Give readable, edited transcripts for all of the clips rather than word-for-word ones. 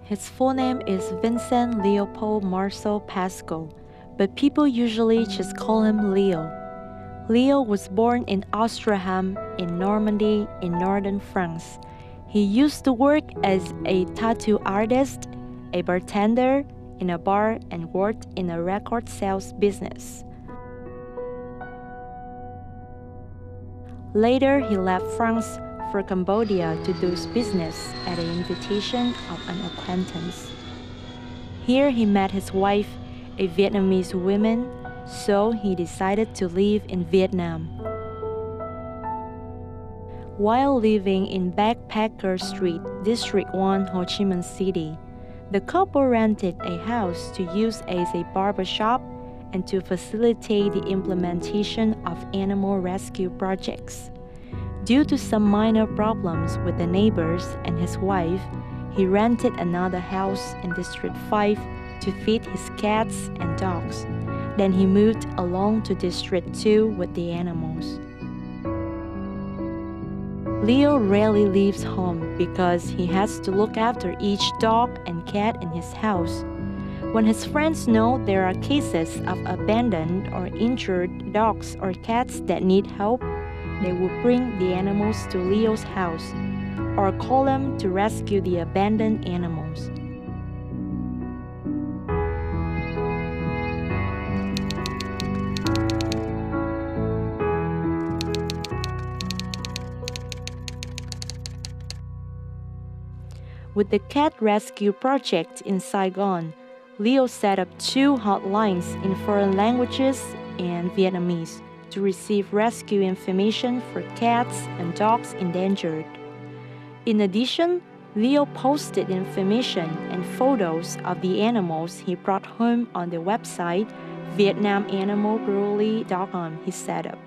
His full name is Vincent Leopold Marcel Pascal, but people usually just call him Leo. Leo was born in Ouistreham in Normandy in northern France. He used to work as a tattoo artist, a bartender in a bar, and worked in a record sales business. Later, he left France for Cambodia to do business at the invitation of an acquaintance. Here he met his wife, a Vietnamese woman, so he decided to live in Vietnam. While living in Backpacker Street, District 1, Ho Chi Minh City, the couple rented a house to use as a barbershop and to facilitate the implementation of animal rescue projects. Due to some minor problems with the neighbors and his wife, he rented another house in District 5 to feed his cats and dogs. Then he moved along to District 2 with the animals. Leo rarely leaves home because he has to look after each dog and cat in his house. When his friends know there are cases of abandoned or injured dogs or cats that need help, they will bring the animals to Leo's house or call him to rescue the abandoned animals. With the cat rescue project in Saigon, Leo set up 2 hotlines in foreign languages and Vietnamese to receive rescue information for cats and dogs endangered. In addition, Leo posted information and photos of the animals he brought home on the website vietnamanimalcruelty.com he set up.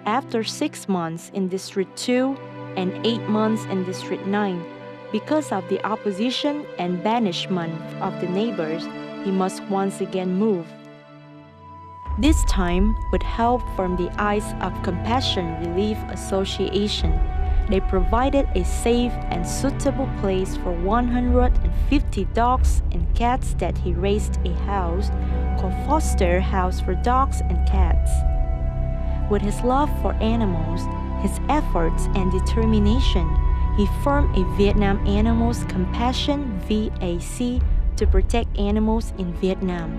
After 6 months in District 2 and 8 months in District 9, because of the opposition and banishment of the neighbors, he must once again move. This time, with help from the Eyes of Compassion Relief Association, they provided a safe and suitable place for 150 dogs and cats that he raised a house called Foster House for Dogs and Cats. With his love for animals, his efforts and determination, he formed a Vietnam Animals Compassion VAC to protect animals in Vietnam.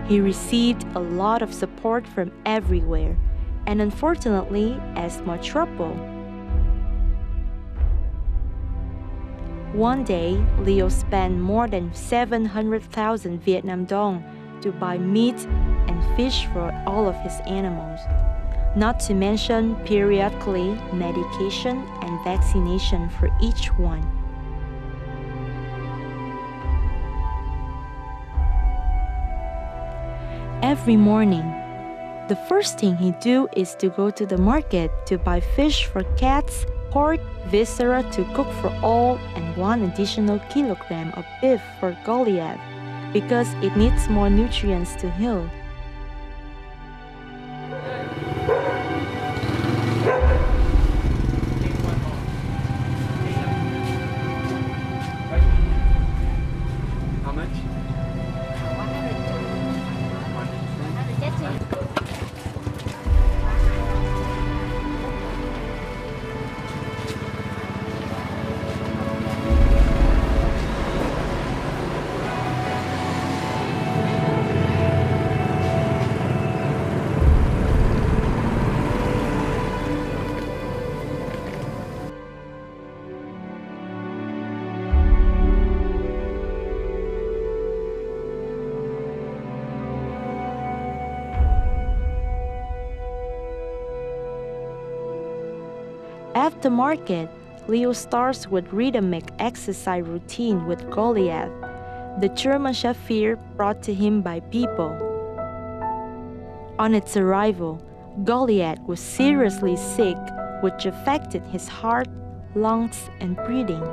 He received a lot of support from everywhere, and unfortunately, as much trouble. One day, Leo spent more than 700,000 Vietnam dong to buy meat and fish for all of his animals, not to mention periodically medication and vaccination for each one. Every morning, the first thing he do is to go to the market to buy fish for cats, pork, viscera to cook for all, and 1 additional kilogram of beef for Goliath because it needs more nutrients to heal. How much? After market, Leo starts with rhythmic exercise routine with Goliath, the German Shepherd brought to him by people. On its arrival, Goliath was seriously sick, which affected his heart, lungs, and breathing.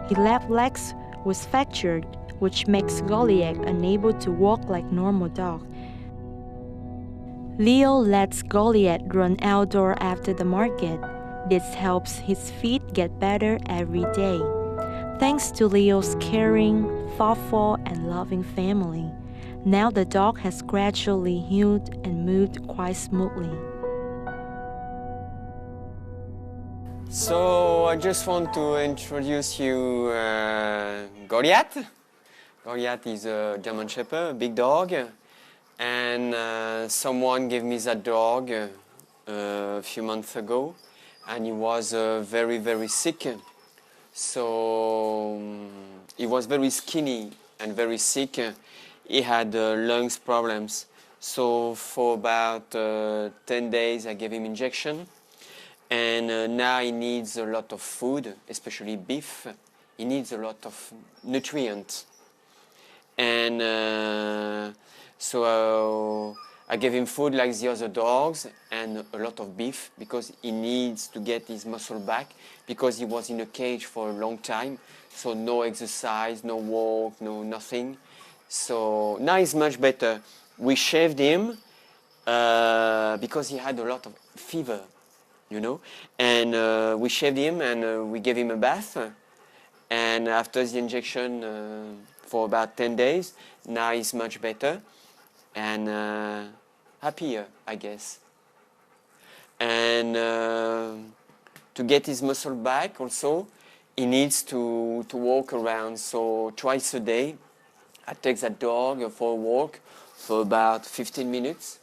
His left leg was fractured, which makes Goliath unable to walk like normal dog. Leo lets Goliath run outdoor after the market. This helps his feet get better every day. Thanks to Leo's caring, thoughtful, and loving family, now the dog has gradually healed and moved quite smoothly. So I just want to introduce you Goliath. Goliath is a German Shepherd, a big dog, and someone gave me that dog a few months ago, and he was very, very sick. So he was very skinny and very sick. He had lungs problems. So for about 10 days I gave him injection. And now he needs a lot of food, especially beef. He needs a lot of nutrients. And so I gave him food like the other dogs and a lot of beef because he needs to get his muscle back because he was in a cage for a long time. So no exercise, no walk, no nothing. So now he's much better. We shaved him because he had a lot of fever. And we shaved him and we gave him a bath. And after the injection for about 10 days, now he's much better and happier, I guess. And to get his muscle back also, he needs to walk around. So twice a day, I take that dog for a walk for about 15 minutes.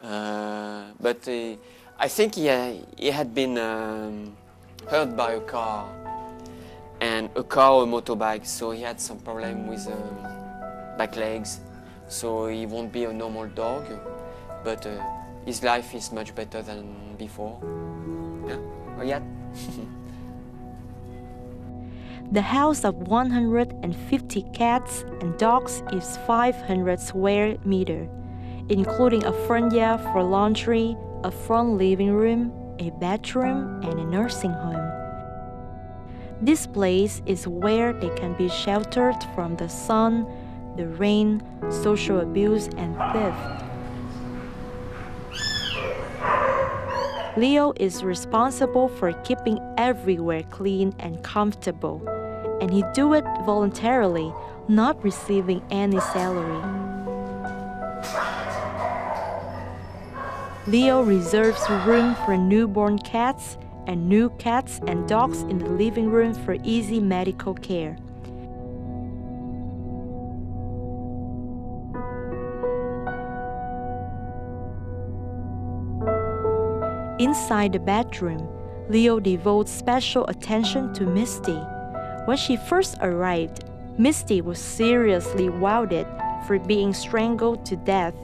But I think he had been hurt by a car, and a car or a motorbike, so he had some problem with back legs, so he won't be a normal dog, but his life is much better than before. Yeah? Oh, yeah. The house of 150 cats and dogs is 500 square meters, including a front yard for laundry, a front living room, a bedroom, and a nursing home. This place is where they can be sheltered from the sun, the rain, social abuse, and theft. Leo is responsible for keeping everywhere clean and comfortable, and he do it voluntarily, not receiving any salary. Leo reserves room for newborn cats and new cats and dogs in the living room for easy medical care. Inside the bedroom, Leo devotes special attention to Misty. When she first arrived, Misty was seriously wounded for being strangled to death.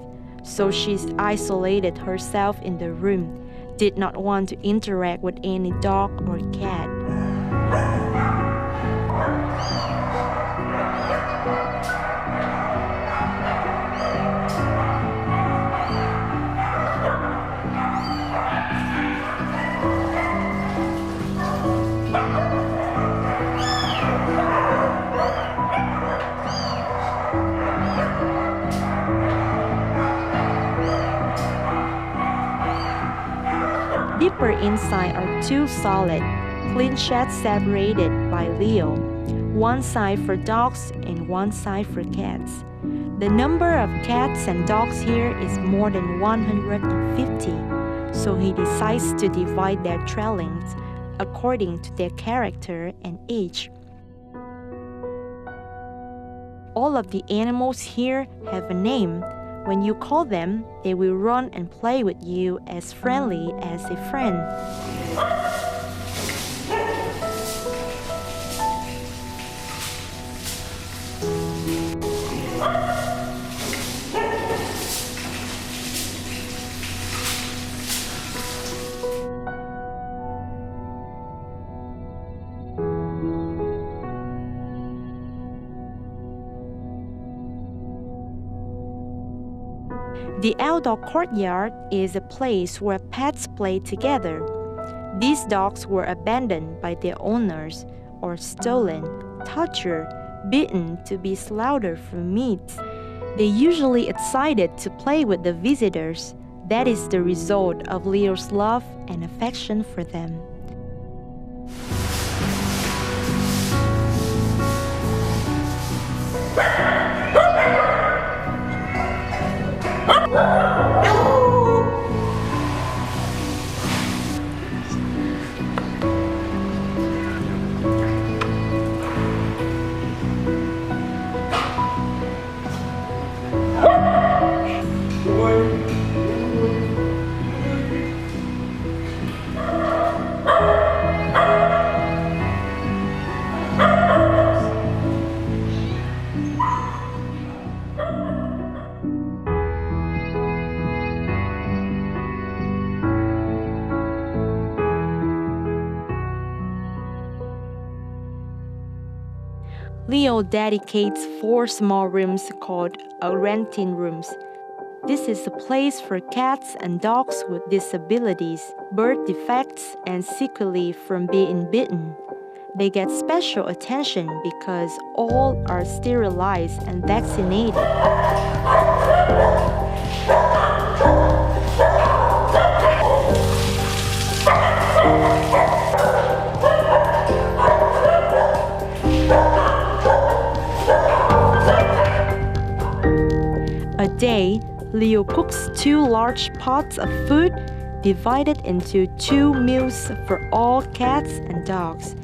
So she isolated herself in the room, did not want to interact with any dog or cat. Deeper inside are two solid, clean sheds separated by Leo, one side for dogs and one side for cats. The number of cats and dogs here is more than 150, so he decides to divide their dwellings according to their character and age. All of the animals here have a name. When you call them, they will run and play with you as friendly as a friend. The outdoor courtyard is a place where pets play together. These dogs were abandoned by their owners or stolen, tortured, beaten to be slaughtered for meat. They're usually excited to play with the visitors. That is the result of Leo's love and affection for them. Leo dedicates 4 small rooms called quarantine rooms. This is a place for cats and dogs with disabilities, birth defects, and sequelae from being bitten. They get special attention because all are sterilized and vaccinated. A day, Leo cooks 2 large pots of food divided into 2 meals for all cats and dogs.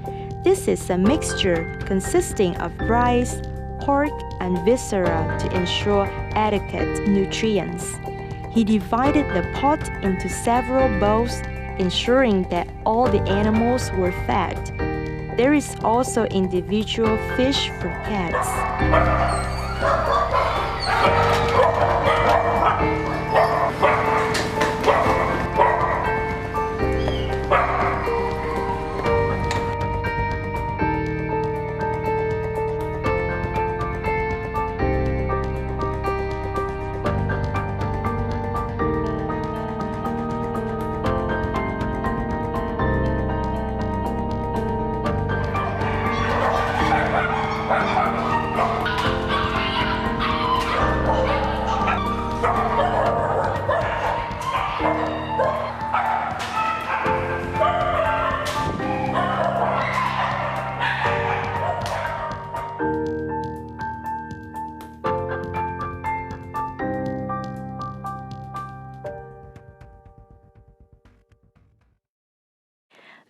This is a mixture consisting of rice, pork, and viscera to ensure adequate nutrients. He divided the pot into several bowls, ensuring that all the animals were fed. There is also individual fish for cats.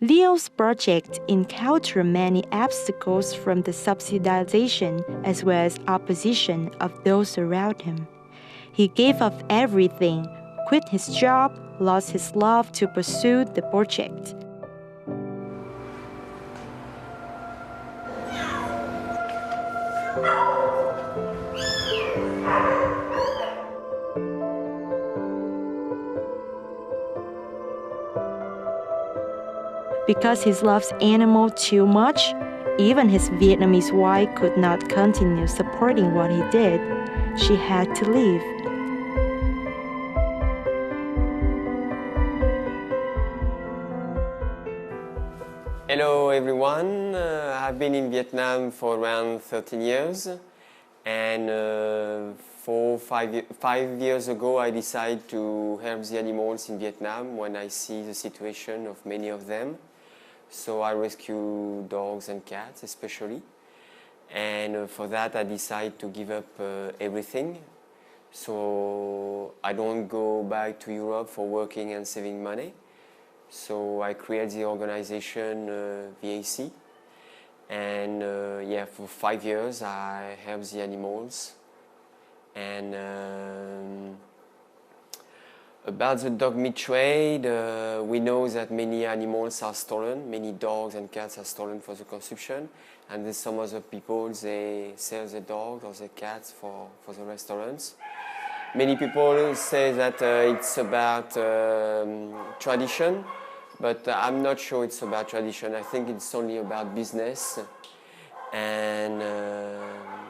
Leo's project encountered many obstacles from the subsidization as well as opposition of those around him. He gave up everything, quit his job, lost his love to pursue the project. Because he loves animals too much, even his Vietnamese wife could not continue supporting what he did. She had to leave. Hello everyone, I've been in Vietnam for around 13 years, and 5 years ago I decided to help the animals in Vietnam when I see the situation of many of them. So I rescue dogs and cats especially, and for that I decided to give up everything. So I don't go back to Europe for working and saving money. So I created the organization VAC, and yeah, for 5 years I helped the animals. And about the dog meat trade, we know that many animals are stolen, many dogs and cats are stolen for the consumption, and there's some other people, they sell the dogs or the cats for the restaurants. Many people say that it's about tradition, but I'm not sure it's about tradition. I think it's only about business, and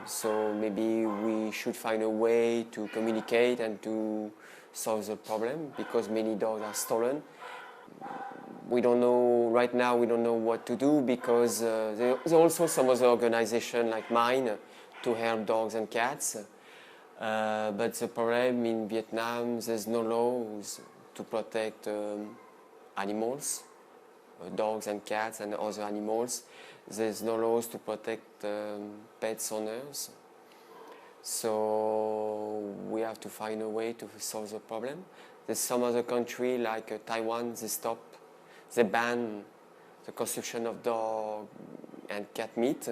so maybe we should find a way to communicate and to solve the problem, because many dogs are stolen. We don't know, right now we don't know what to do, because there's also some other organization like mine to help dogs and cats. But the problem in Vietnam, there's no laws to protect animals, dogs and cats and other animals. There's no laws to protect pets owners. So we have to find a way to solve the problem. There's some other country like Taiwan, they ban the consumption of dog and cat meat.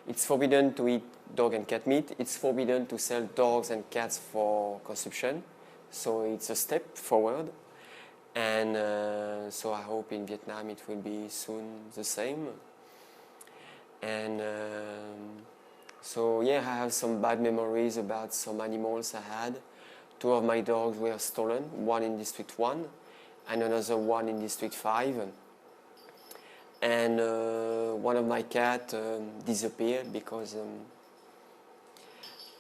It's forbidden to eat dog and cat meat. It's forbidden to sell dogs and cats for consumption. So it's a step forward. And so I hope in Vietnam it will be soon the same. And so yeah, I have some bad memories about some animals I had. Two of my dogs were stolen, one in District 1 and another one in District 5. And one of my cats disappeared because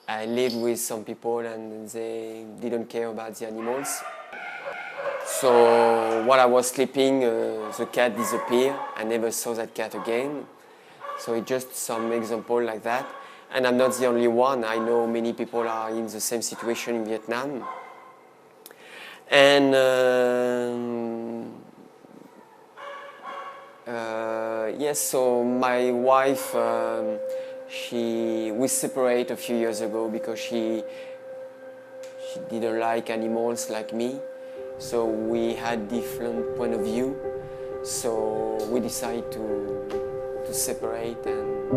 I lived with some people and they didn't care about the animals. So while I was sleeping, the cat disappeared. I never saw that cat again. So it's just some example like that. And I'm not the only one. I know many people are in the same situation in Vietnam. And yes, so my wife, we separated a few years ago because she didn't like animals like me. So we had different point of view. So we decided to separate. And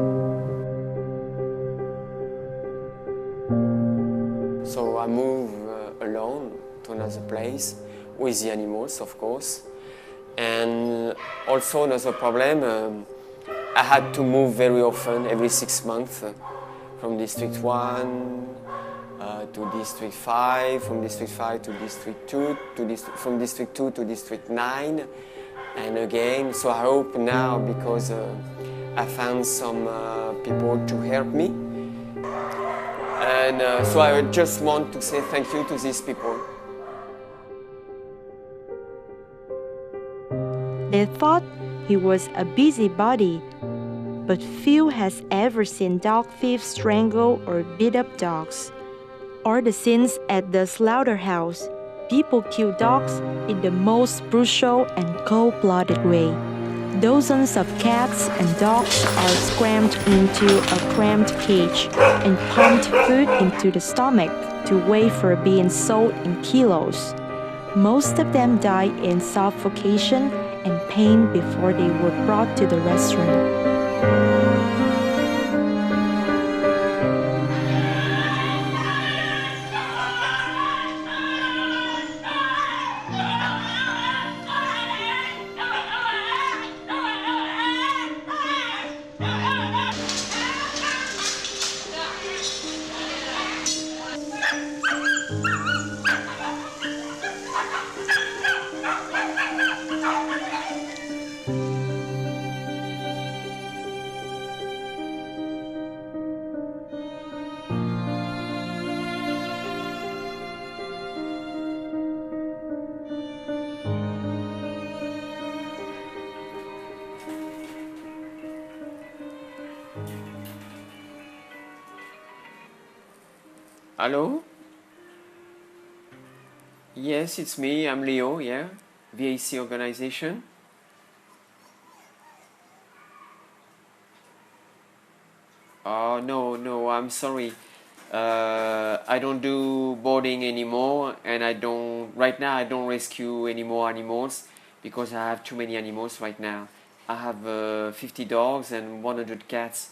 so I moved alone to another place with the animals, of course. And also another problem, I had to move very often, every 6 months, from District 1 to District 5, from District 5 to District 2, from District 2 to District 9, and again. So I hope now, because I found some people to help me. And so I just want to say thank you to these people. They thought he was a busybody, but few has ever seen dog thieves strangle or beat up dogs. Or the scenes at the slaughterhouse. People kill dogs in the most brutal and cold-blooded way. Dozens of cats and dogs are crammed into a cramped cage and pumped food into the stomach to weigh for being sold in kilos. Most of them die in suffocation and pain before they were brought to the restaurant. Hello? Yes, it's me. I'm Leo, yeah. VAC organization. Oh, no, I'm sorry. I don't do boarding anymore, and right now I don't rescue any more animals because I have too many animals right now. I have 50 dogs and 100 cats.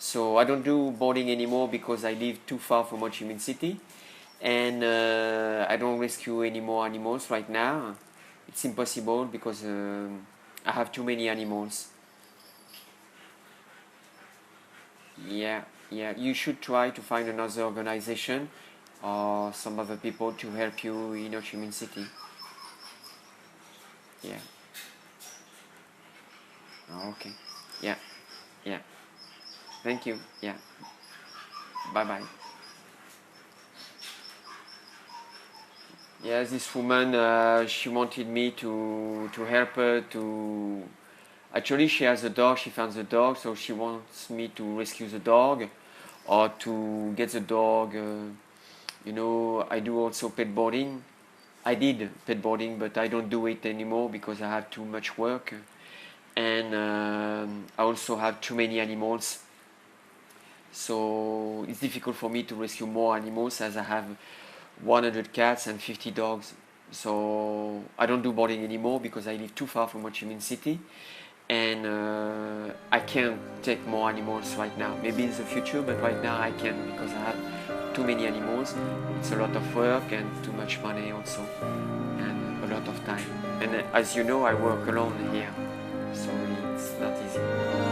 So I don't do boarding anymore because I live too far from Ho Chi Minh City. And I don't rescue any more animals right now. It's impossible because I have too many animals. Yeah, you should try to find another organization or some other people to help you in Ho Chi Minh City. Yeah. Okay. Yeah. Thank you. Yeah. Bye. Yeah, this woman, she wanted me to help her to. Actually, she has a dog. She found the dog, so she wants me to rescue the dog, or to get the dog. I do also pet boarding. I did pet boarding, but I don't do it anymore because I have too much work, and I also have too many animals. So it's difficult for me to rescue more animals as I have 100 cats and 50 dogs. So I don't do boarding anymore because I live too far from Ho Chi Minh City, and I can't take more animals right now. Maybe in the future, but right now I can't because I have too many animals. It's a lot of work and too much money also, and a lot of time. And as you know, I work alone here, so it's not easy.